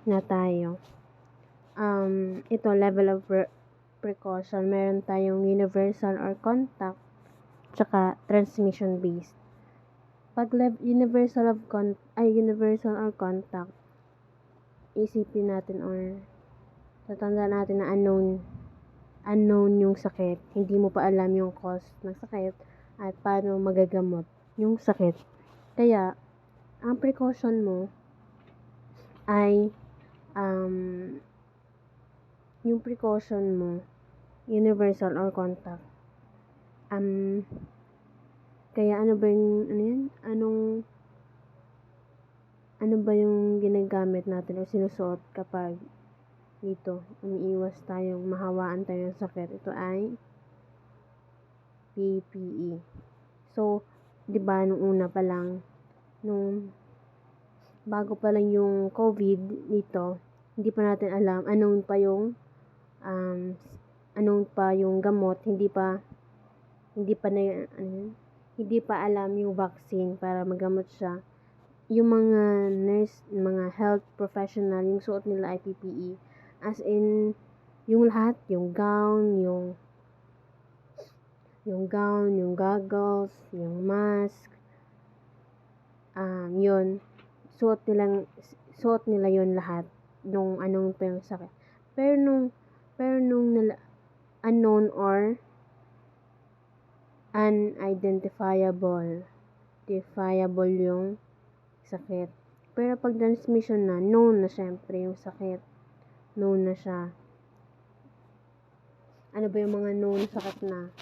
na tayo. Ito, level of precaution. Meron tayong universal or contact, tsaka transmission based. Pag universal or contact, isipin natin or tatanda natin na unknown yung sakit. Hindi mo pa alam yung cause ng sakit at paano magagamot yung sakit. Kaya, ang precaution mo ay yung precaution mo, universal or contact. Kaya ano ba yung ginagamit natin o sinusuot kapag dito, umiiwas tayong mahawaan tayo ng sakit? Ito ay PPE. So, 'di ba nung una pa lang, nung bago pa lang yung COVID dito, hindi pa natin alam anong pa yung gamot, hindi pa alam yung vaccine para magamot siya. Yung mga nurse, mga health professional, yung suot nila ay PPE. As in, yung lahat, yung gown, yung goggles, yung mask, yun, suot nila yun lahat, nung anong pa yung sakit. Pero nung unknown or unidentifiable yung sakit. Pero pag transmission na, known na syempre yung sakit. Known na siya. Ano ba yung mga known sakit na?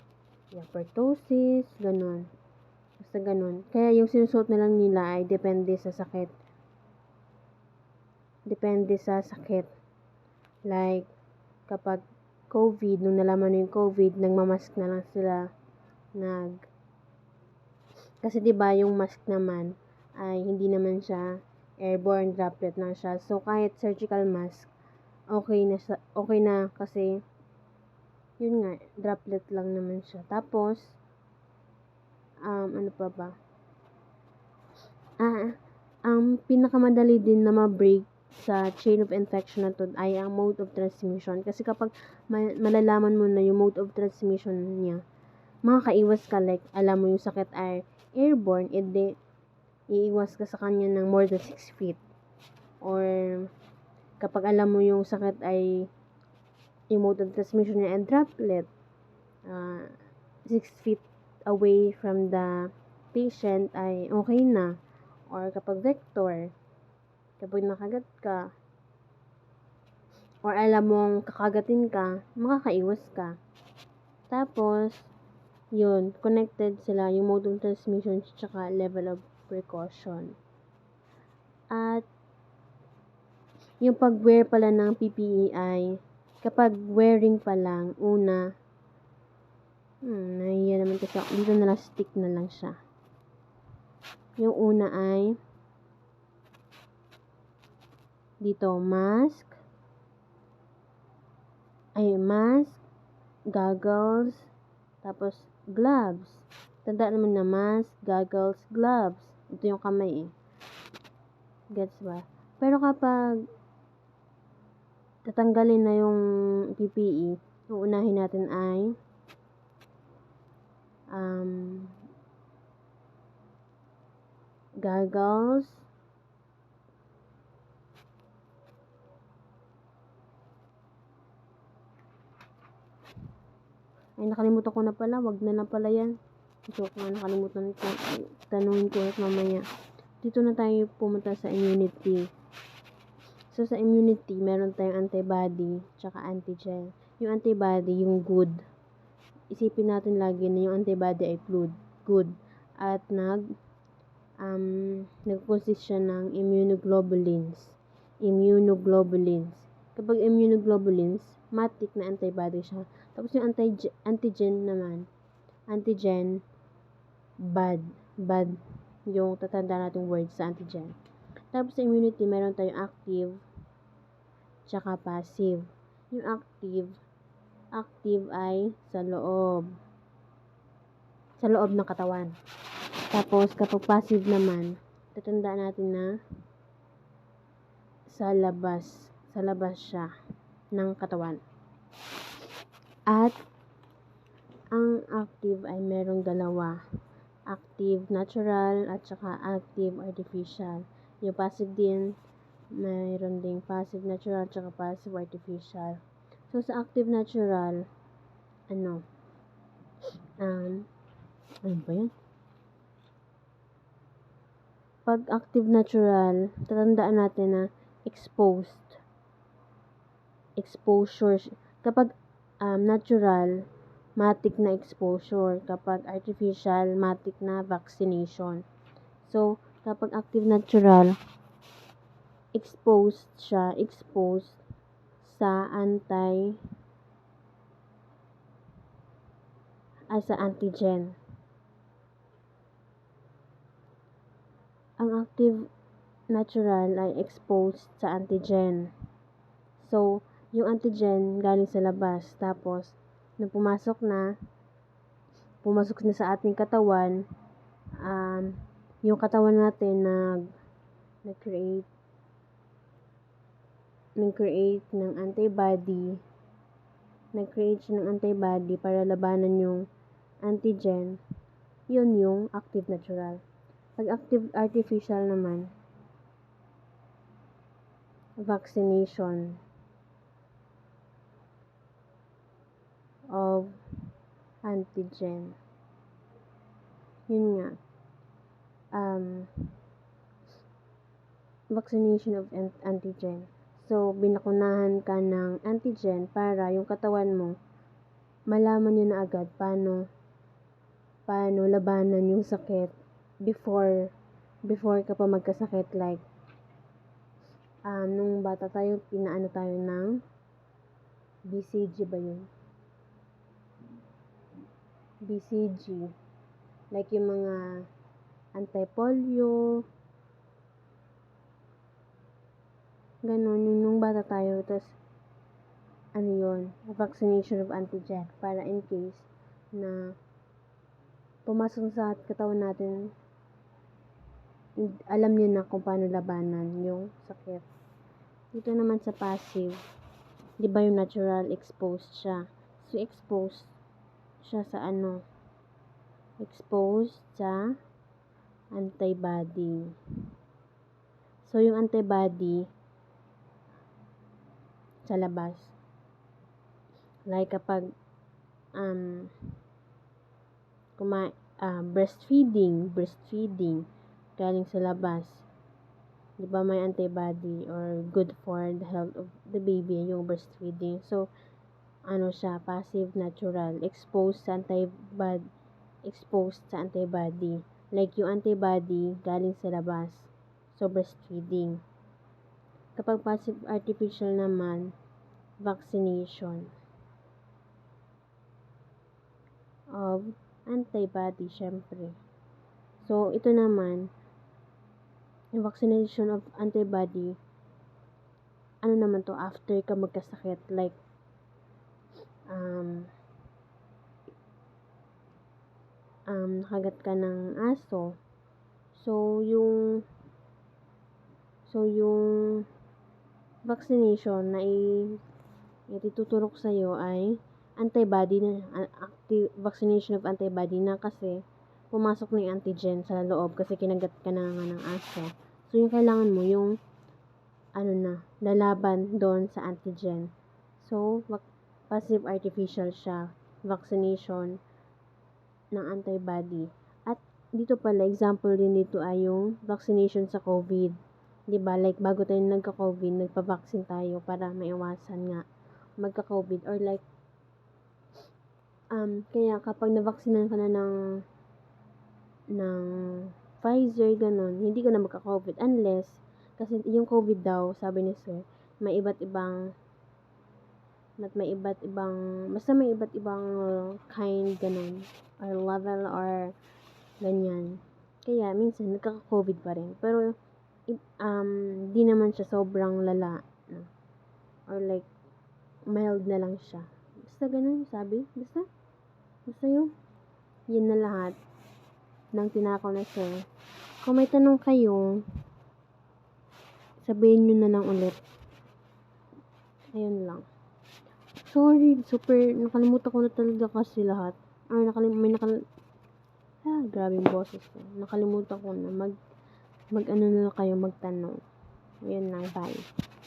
Yung pertussis, ganun. Basta ganun. Kaya yung sinusuot na lang nila ay depende sa sakit. Like, kapag COVID, nung nalaman na yung COVID, nagmamask na lang sila. Kasi diba yung mask naman ay hindi naman siya airborne, droplet na siya. So, kahit surgical mask, okay na kasi yun nga, droplet lang naman siya. Tapos, ano pa ba? Ang pinakamadali din na ma-break sa chain of infection na to ay ang mode of transmission. Kasi kapag malalaman mo na yung mode of transmission niya, makakaiwas ka, like, alam mo yung sakit ay airborne, edi iiwas ka sa kanya ng more than 6 feet. Or, kapag alam mo yung sakit ay yung mode of transmission niya ay droplet, 6 feet away from the patient ay okay na. Or kapag vector, kapag nakagat ka, or alam mong kakagatin ka, makakaiwas ka. Tapos, yun, connected sila, yung mode of transmission tsaka level of precaution. At, yung pag-wear pala ng PPE ay, kapag wearing pa lang, una, nahiya naman kasi ako, dito na lang stick na lang siya. Yung una ay, dito, mask, goggles, tapos gloves. Tandaan naman na mask, goggles, gloves. Ito yung kamay eh. Gets ba? Pero kapag tatanggalin na yung PPE, uunahin natin ay goggles, ay nakalimutan ko na pala, wag na pala yan. Joke nga, nakalimutan ko. Tanungin ko ulit mamaya. Dito na tayo pumunta sa immunity. So, sa immunity, meron tayong antibody, tsaka antigen. Yung antibody, yung good. Isipin natin lagi na yung antibody ay good. At nag-consist siya ng immunoglobulins. Kapag immunoglobulins, matik na antibody siya. Tapos yung antigen naman, bad. Yung tatanda nating word sa antigen. Tapos sa immunity, meron tayong active, tsaka passive. Yung active ay sa loob ng katawan. Tapos, kapag passive naman, tatandaan natin na sa labas siya ng katawan. At ang active ay merong dalawa. Active natural at saka active artificial. Yung passive din, mayroon ding passive natural at saka passive artificial. So, sa active natural, ano ba yan? Pag active natural, tatandaan natin na exposure. Kapag natural, matik na exposure. Kapag artificial, matik na vaccination. So, kapag active natural, exposed sa antigen. Ang active natural ay exposed sa antigen. So, yung antigen galing sa labas. Tapos, nung pumasok na sa ating katawan, yung katawan natin nag-create ng antibody. Nag-create siya ng antibody para labanan yung antigen. Yun yung active natural. Pag active artificial naman, vaccination of antigen. Yun nga. Vaccination of antigen. So, binakunahan ka ng antigen para yung katawan mo malaman nyo na agad paano labanan yung sakit before ka pa magkasakit. Like, nung bata tayo, pinaano tayo ng BCG ba yun? BCG. Like yung mga anti-polio, ganun, yung nung bata tayo, tas vaccination of antigen, para in case na pumasok sa katawan natin, alam niyo na kung paano labanan yung sakit. Dito naman sa passive, di ba yung natural, exposed siya. So, exposed siya sa exposed sa antibody. So, yung antibody sa labas. Like kapag breastfeeding galing sa labas. Di ba may antibody or good for the health of the baby yung breastfeeding. So, siya, passive natural, exposed sa antibody. Like yung antibody galing sa labas. So, breastfeeding. Kapag passive artificial naman, vaccination of antibody, syempre. So, ito naman, yung vaccination of antibody, naman to, after ka magkasakit, like, nakagat ka ng aso. So, yung vaccination na ituturok sa'yo ay antibody na, active vaccination of antibody na, kasi pumasok na yung antigen sa loob kasi kinagat ka na ng aso. So, yung kailangan mo, yung lalaban doon sa antigen. So, passive artificial siya, vaccination ng antibody. At dito pala, example din dito ay yung vaccination sa COVID. Diba? Like, bago tayo nagka-COVID, nagpa-vaccine tayo para maiwasan nga magka-COVID. Or like, kaya kapag na-vaccine ka na ng Pfizer, ganun, hindi ka na magka-COVID unless, kasi yung COVID daw, sabi ni sir, may iba't ibang kind, ganun, or level, or ganyan. Kaya, minsan, nagkaka-COVID pa rin. Pero, di naman siya sobrang lala. Or like, mild na lang siya. Basta ganun, sabi. Basta yun. Yun na lahat ng tinako na sir. Kung may tanong kayo, sabihin nyo na lang ulit. Ayun lang. Sorry, super, nakalimutan ko na talaga kasi lahat. Grabe yung boses ko. Nakalimutan ko na mag ano na kayo, magtanong. Ayun lang, bye.